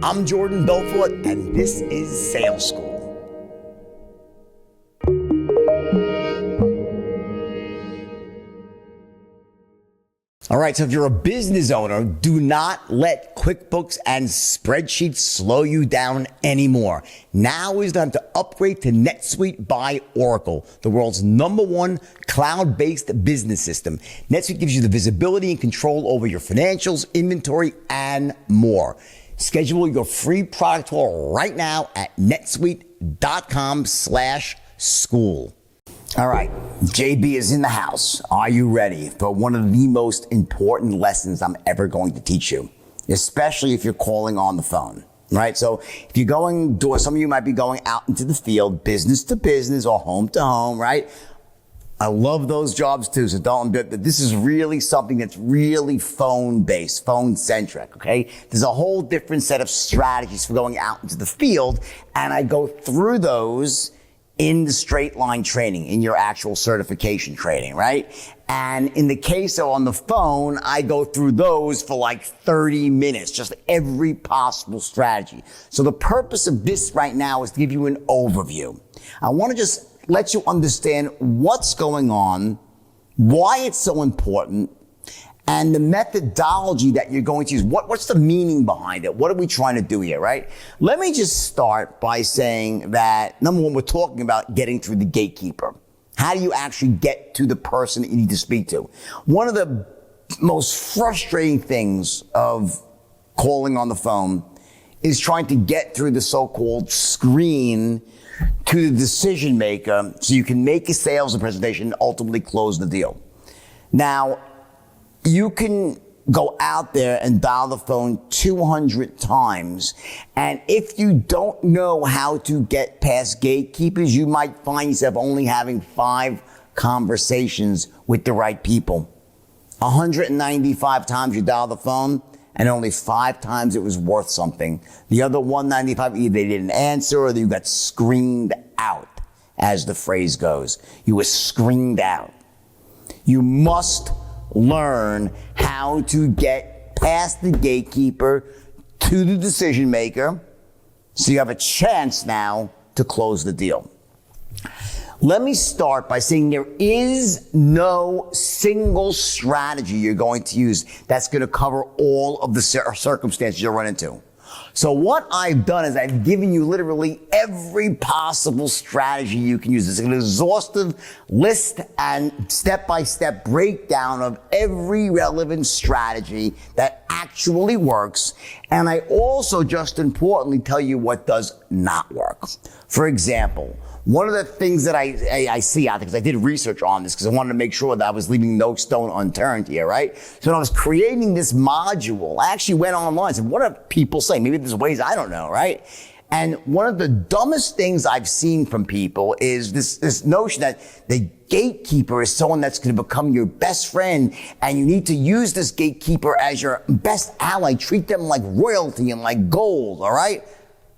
I'm Jordan Belfort, and this is Sales School. All right, so if you're a business owner, do not let QuickBooks and spreadsheets slow you down anymore. Now is the time to upgrade to NetSuite by Oracle, the world's #1 cloud-based business system. NetSuite gives you the visibility and control over your financials, inventory, and more. Schedule your free product tour right now at netsuite.com/school. All right, JB is in the house. Are you ready for one of the most important lessons I'm ever going to teach you, especially if you're calling on the phone, right? So if you're going door, some of you might be going out into the field, business to business or home to home, right? I love those jobs too, so but this is really something that's really phone-based, phone-centric, okay? There's a whole different set of strategies for going out into the field, and I go through those in the straight line training, in your actual certification training, right? And in the case of on the phone, I go through those for like 30 minutes, just every possible strategy. So the purpose of this right now is to give you an overview. I want to just let you understand what's going on, why it's so important, and the methodology that you're going to use. What's the meaning behind it? What are we trying to do here, right? Let me just start by saying that, number one, we're talking about getting through the gatekeeper. How do you actually get to the person that you need to speak to? One of the most frustrating things of calling on the phone is trying to get through the so-called screen to the decision maker so you can make a sales presentation and ultimately close the deal. Now, you can go out there and dial the phone 200 times, and if you don't know how to get past gatekeepers, you might find yourself only having 5 conversations with the right people. 195 times you dial the phone, and only 5 times it was worth something. The other 195, either they didn't answer or you got screened out, as the phrase goes. You were screened out. You must learn how to get past the gatekeeper to the decision maker so you have a chance now to close the deal. Let me start by saying there is no single strategy you're going to use that's going to cover all of the circumstances you'll run into. So what I've done is I've given you literally every possible strategy you can use. It's an exhaustive list and step-by-step breakdown of every relevant strategy that actually works. And I also, just importantly, tell you what does not work. For example, one of the things that I see out there, because I did research on this, because I wanted to make sure that I was leaving no stone unturned here, right? So when I was creating this module, I actually went online and said, what are people saying? Maybe there's ways I don't know, right? And one of the dumbest things I've seen from people is this notion that the gatekeeper is someone that's going to become your best friend, and you need to use this gatekeeper as your best ally. Treat them like royalty and like gold, all right?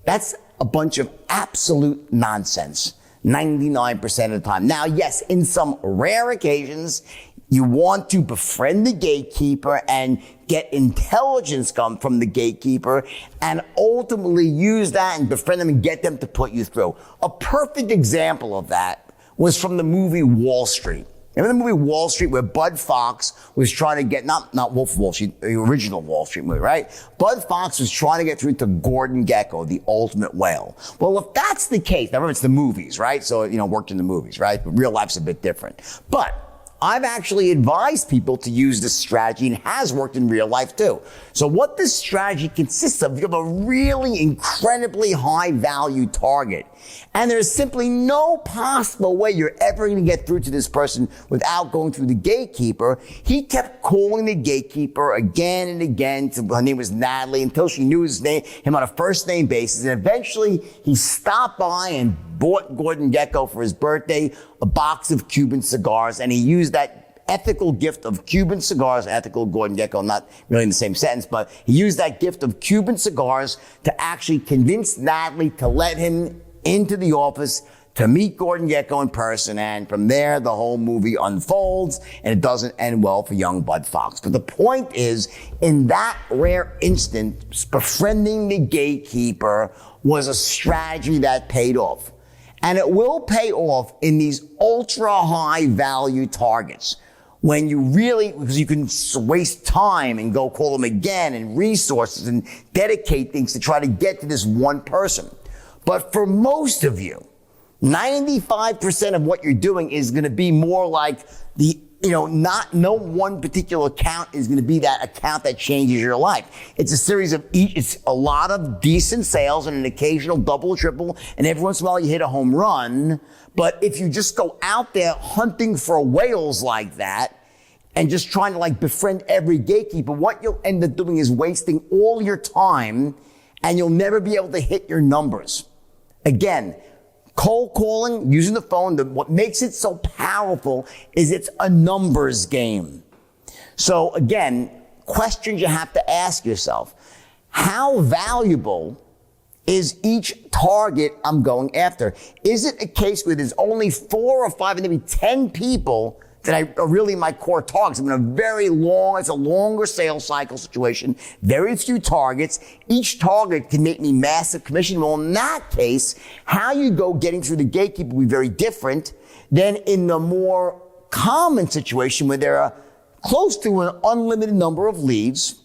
That's a bunch of absolute nonsense 99% of the time. Now, yes, in some rare occasions, you want to befriend the gatekeeper and get intelligence come from the gatekeeper and ultimately use that and befriend them and get them to put you through. A perfect example of that was from the movie Wall Street. Remember the movie Wall Street where Bud Fox was trying to get, not Wolf of Wall Street, the original Wall Street movie, right? Bud Fox was trying to get through to Gordon Gekko, the ultimate whale. Well, if that's the case, now remember it's the movies, right? So, worked in the movies, right? But real life's a bit different. But I've actually advised people to use this strategy and has worked in real life too. So what this strategy consists of, you have a really incredibly high value target. And there's simply no possible way you're ever going to get through to this person without going through the gatekeeper. He kept calling the gatekeeper again and again. Her name was Natalie, until she knew him on a first name basis. And eventually he stopped by and bought Gordon Gekko for his birthday a box of Cuban cigars, and he used that ethical gift of Cuban cigars, ethical Gordon Gekko, not really in the same sentence, but he used that gift of Cuban cigars to actually convince Natalie to let him into the office to meet Gordon Gekko in person, and from there, the whole movie unfolds, and it doesn't end well for young Bud Fox. But the point is, in that rare instant, befriending the gatekeeper was a strategy that paid off. And it will pay off in these ultra-high value targets. When you really, because you can waste time and go call them again, and resources, and dedicate things to try to get to this one person. But for most of you, 95% of what you're doing is going to be more like no one particular account is going to be that account that changes your life. It's a series of it's a lot of decent sales and an occasional double, triple, and every once in a while you hit a home run. But if you just go out there hunting for whales like that and just trying to befriend every gatekeeper, what you'll end up doing is wasting all your time, and you'll never be able to hit your numbers. Again, cold calling, using the phone, what makes it so powerful is it's a numbers game. So again, questions you have to ask yourself. How valuable is each target I'm going after? Is it a case where there's only 4 or 5 and maybe 10 people that are really my core targets? I'm in it's a longer sales cycle situation, very few targets. Each target can make me massive commission. Well, in that case, how you go getting through the gatekeeper will be very different than in the more common situation where there are close to an unlimited number of leads,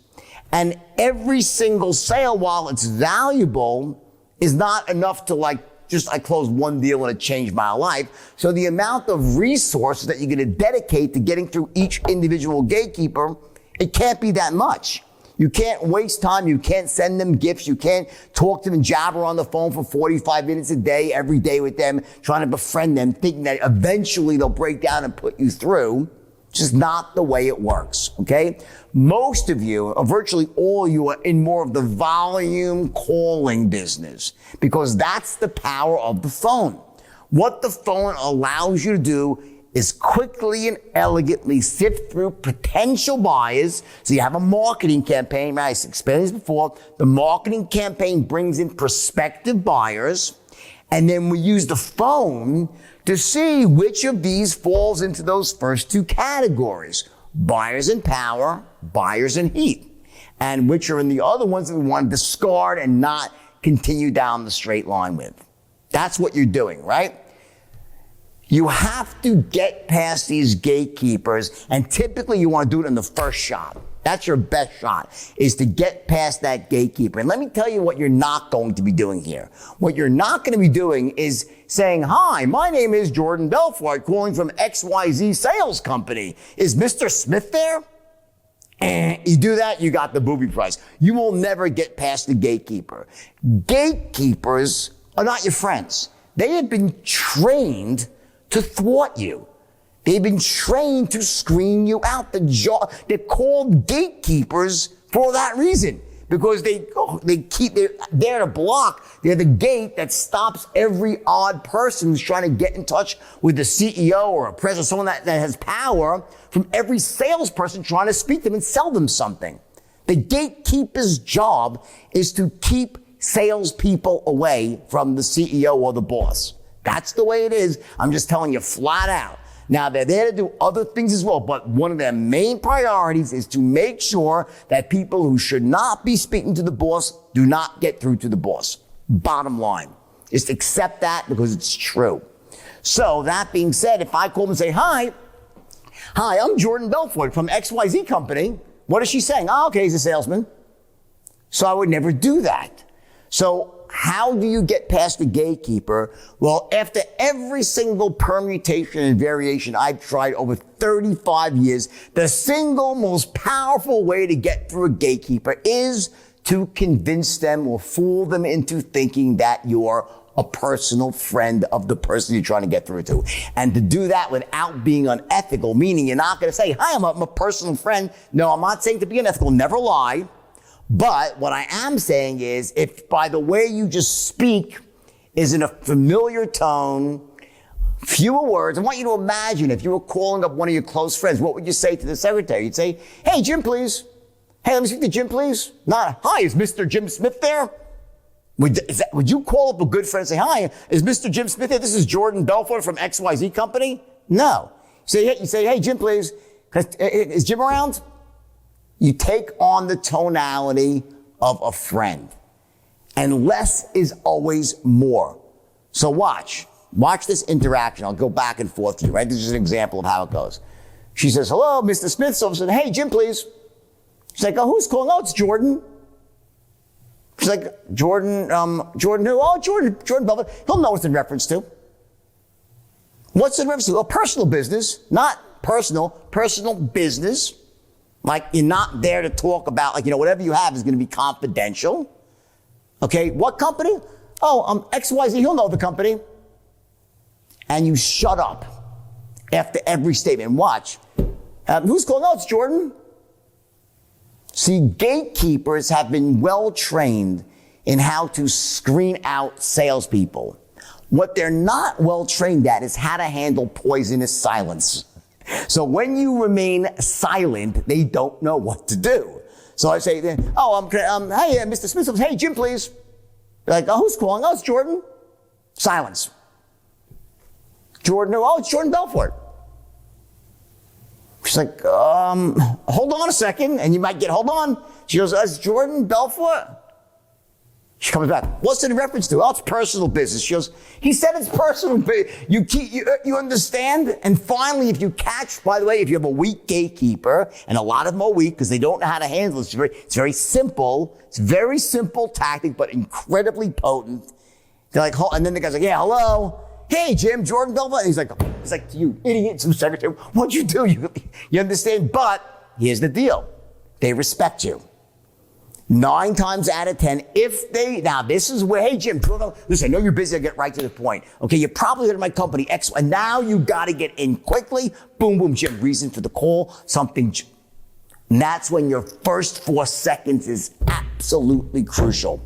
and every single sale, while it's valuable, is not enough to I closed one deal and it changed my life. So the amount of resources that you're going to dedicate to getting through each individual gatekeeper, it can't be that much. You can't waste time. You can't send them gifts. You can't talk to them and jabber on the phone for 45 minutes a day, every day with them, trying to befriend them, thinking that eventually they'll break down and put you through. It's just not the way it works, okay? Most of you, or virtually all of you, are in more of the volume calling business because that's the power of the phone. What the phone allows you to do is quickly and elegantly sift through potential buyers. So you have a marketing campaign, right? I explained this before. The marketing campaign brings in prospective buyers, and then we use the phone to see which of these falls into those first 2 categories: buyers in power, buyers in heat, and which are in the other ones that we want to discard and not continue down the straight line with. That's what you're doing, right? You have to get past these gatekeepers, and typically you want to do it in the first shot. That's your best shot, is to get past that gatekeeper. And let me tell you what you're not going to be doing here. What you're not going to be doing is saying, "Hi, my name is Jordan Belfort, calling from XYZ Sales Company. Is Mr. Smith there?" And you do that, you got the booby price. You will never get past the gatekeeper. Gatekeepers are not your friends. They have been trained to thwart you. They've been trained to screen you out. They're called gatekeepers for that reason, because they're to block. They're the gate that stops every odd person who's trying to get in touch with the CEO or a president, someone that has power, from every salesperson trying to speak to them and sell them something. The gatekeeper's job is to keep salespeople away from the CEO or the boss. That's the way it is. I'm just telling you flat out. Now, they're there to do other things as well, but one of their main priorities is to make sure that people who should not be speaking to the boss do not get through to the boss. Bottom line. Just accept that because it's true. So, that being said, if I call them and say, Hi, I'm Jordan Belfort from XYZ Company. What is she saying? Oh, okay, he's a salesman. So I would never do that. So, how do you get past the gatekeeper? Well, after every single permutation and variation I've tried over 35 years, the single most powerful way to get through a gatekeeper is to convince them or fool them into thinking that you're a personal friend of the person you're trying to get through to. And to do that without being unethical, meaning you're not going to say, "Hi, I'm a personal friend." No, I'm not saying to be unethical. Never lie. But what I am saying is, if by the way you just speak is in a familiar tone, fewer words, I want you to imagine if you were calling up one of your close friends, what would you say to the secretary? You'd say, "Hey, Jim, please. Hey, let me speak to Jim, please." Not, "Hi, is Mr. Jim Smith there?" Would you call up a good friend and say, hi, is Mr. Jim Smith here? This is Jordan Belfort from XYZ company? No. You say, hey, Jim, please. Is Jim around? You take on the tonality of a friend. And less is always more. So watch this interaction. I'll go back and forth to you, right? This is an example of how it goes. She says, hello, Mr. Smith. So I said, hey, Jim, please. She's like, oh, who's calling? Oh, it's Jordan. She's like, Jordan who? Oh, Jordan Belfort. He'll know what it's in reference to. What's it in reference to? A personal business, not personal business. Like, you're not there to talk about, like, whatever you have is going to be confidential. Okay, what company? Oh, XYZ, he'll know the company. And you shut up after every statement. Watch. Who's calling? Oh, it's Jordan. See, gatekeepers have been well trained in how to screen out salespeople. What they're not well trained at is how to handle poisonous silence. So when you remain silent, they don't know what to do. So I say, hey, Mr. Smith, hey, Jim, please. They're like, oh, who's calling? Oh, it's Jordan. Silence. Jordan, oh, it's Jordan Belfort. She's like, hold on a second. And you might get, hold on. She goes, it's Jordan Belfort. She comes back. What's it in reference to? Oh, it's personal business. She goes, he said it's personal business. You understand? And finally, if you catch, by the way, if you have a weak gatekeeper, and a lot of them are weak because they don't know how to handle it, it's very simple. It's a very simple tactic, but incredibly potent. They're like, and then the guy's like, yeah, hello. Hey, Jim, Jordan Belfort. And he's like, you idiot, some secretary. What'd you do? You understand? But here's the deal. They respect you. 9 times out of 10, now this is where, hey, Jim, listen, I know you're busy. I'll get right to the point. Okay, you're probably heard of my company X, and now you got to get in quickly. Boom, boom, Jim, reason for the call, something. And that's when your first 4 seconds is absolutely crucial.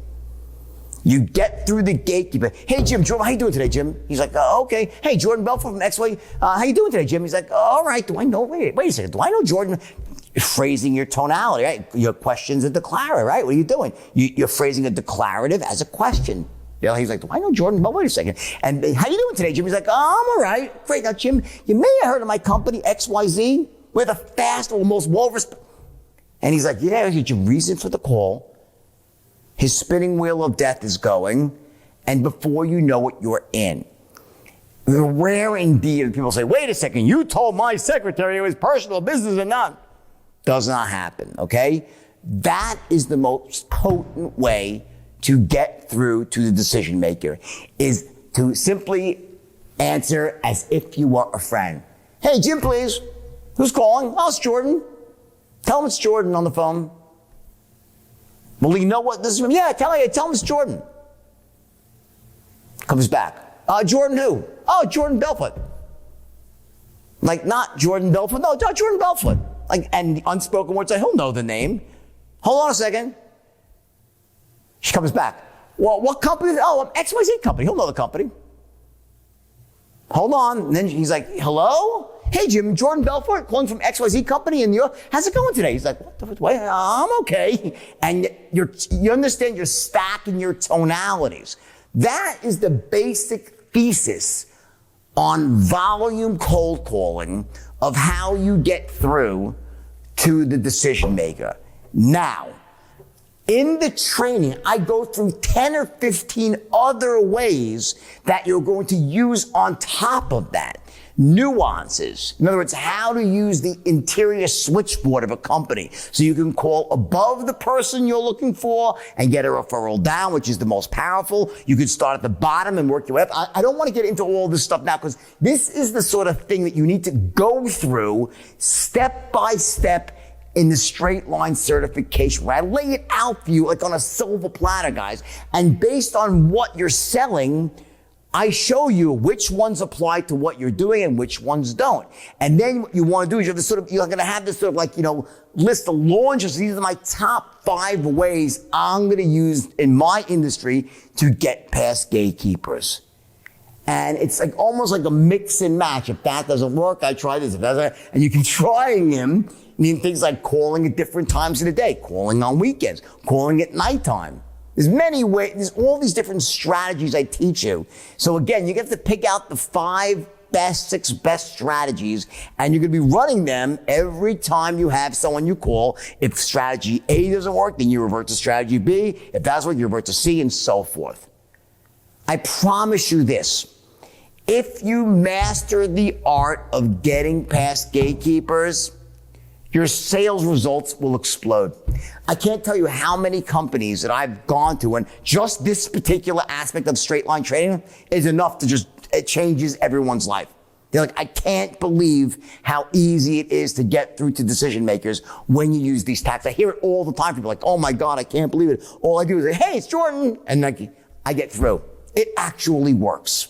You get through the gatekeeper. Hey, Jim, Jordan, how you doing today, Jim? He's like, okay. Hey, Jordan Belfort from XY. How you doing today, Jim? He's like, all right. Do I know? Wait a second. Do I know Jordan? Phrasing your tonality, right? Your question's a declarative, right? What are you doing? You're phrasing a declarative as a question. He's like, do I know Jordan? But wait a second. And how you doing today, Jim? He's like, oh, I'm all right. Great. Now, Jim, you may have heard of my company, XYZ. We're the fast or most well-respected. And he's like, yeah, your reason for the call. His spinning wheel of death is going. And before you know it, you're in. Rare indeed. People say, wait a second. You told my secretary it was personal business and not. Does not happen, okay? That is the most potent way to get through to the decision maker, is to simply answer as if you were a friend. Hey, Jim, please. Who's calling? Oh, it's Jordan. Tell him it's Jordan on the phone. Well, you know what this is? Yeah, tell him it's Jordan. Comes back. Jordan who? Oh, Jordan Belfort. Like, not Jordan Belfort. No, Jordan Belfort. And the unspoken words, he'll know the name. Hold on a second. She comes back. Well, what company? Oh, XYZ company. He'll know the company. Hold on. And then he's like, hello? Hey, Jim, Jordan Belfort, calling from XYZ company in New York. How's it going today? He's like, what? I'm okay. And you understand you're stacking your tonalities. That is the basic thesis on volume cold calling of how you get through to the decision maker. Now, in the training, I go through 10 or 15 other ways that you're going to use on top of that. Nuances. In other words, how to use the interior switchboard of a company. So you can call above the person you're looking for and get a referral down, which is the most powerful. You could start at the bottom and work your way up. I don't want to get into all this stuff now because this is the sort of thing that you need to go through step by step in the straight line certification, where I lay it out for you like on a silver platter, guys. And based on what you're selling, I show you which ones apply to what you're doing and which ones don't. And then what you want to do is you're going to have this sort of list of launches. These are my top 5 ways I'm going to use in my industry to get past gatekeepers. And it's almost like a mix and match. If that doesn't work, I try this. If that doesn't, and you can try them. I mean, things like calling at different times of the day, calling on weekends, calling at nighttime. There's many ways, there's all these different strategies I teach you. So again, you get to pick out the 6 best strategies, and you're going to be running them every time you have someone you call. If strategy A doesn't work, then you revert to strategy B. If that's what you revert to C, and so forth. I promise you this. If you master the art of getting past gatekeepers, your sales results will explode. I can't tell you how many companies that I've gone to, and just this particular aspect of straight line trading is enough to it changes everyone's life. They're like, I can't believe how easy it is to get through to decision makers when you use these tactics. I hear it all the time. People are like, oh my God, I can't believe it. All I do is say, hey, it's Jordan. And I get through. It actually works.